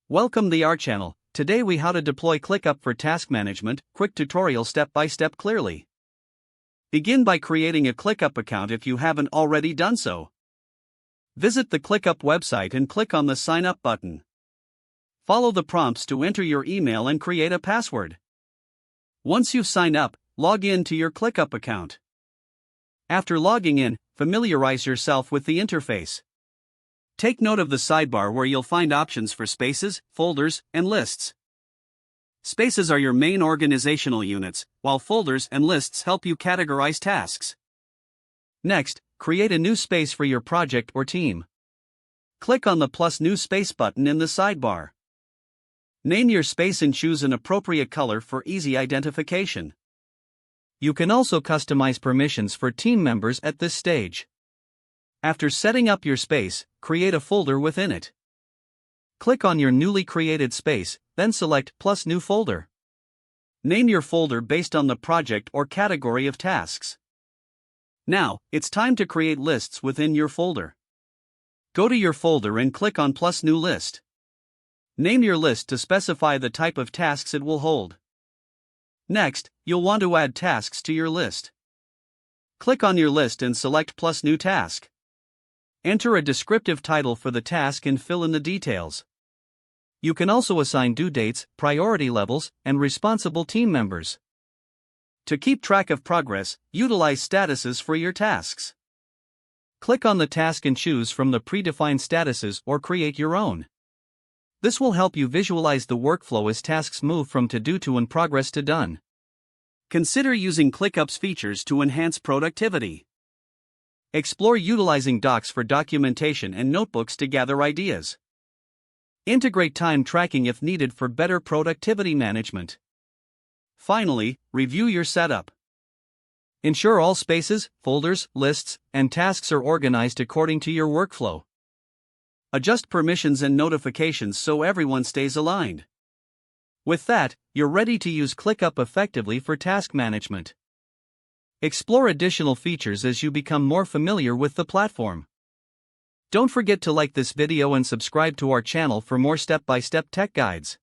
Welcome to our channel. Today we how to deploy ClickUp for task management, quick tutorial step by step clearly. Begin by creating a ClickUp account if you haven't already done so. Visit the ClickUp website and click on the sign up button. Follow the prompts to enter your email and create a password. Once you've signed up, log in to your ClickUp account. After logging in, familiarize yourself with the interface. Take note of the sidebar where you'll find options for spaces, folders, and lists. Spaces are your main organizational units, while folders and lists help you categorize tasks. Next, create a new space for your project or team. Click on the plus new space button in the sidebar. Name your space and choose an appropriate color for easy identification. You can also customize permissions for team members at this stage. After setting up your space, create a folder within it. Click on your newly created space, then select plus new folder. Name your folder based on the project or category of tasks. Now, it's time to create lists within your folder. Go to your folder and click on plus new list. Name your list to specify the type of tasks it will hold. Next, you'll want to add tasks to your list. Click on your list and select plus new task. Enter a descriptive title for the task and fill in the details. You can also assign due dates, priority levels, and responsible team members. To keep track of progress, utilize statuses for your tasks. Click on the task and choose from the predefined statuses or create your own. This will help you visualize the workflow as tasks move from to-do to in progress to done. Consider using ClickUp's features to enhance productivity. Explore utilizing docs for documentation and notebooks to gather ideas. Integrate time tracking if needed for better productivity management. Finally, review your setup. Ensure all spaces, folders, lists, and tasks are organized according to your workflow. Adjust permissions and notifications so everyone stays aligned. With that, you're ready to use ClickUp effectively for task management. Explore additional features as you become more familiar with the platform. Don't forget to like this video and subscribe to our channel for more step-by-step tech guides.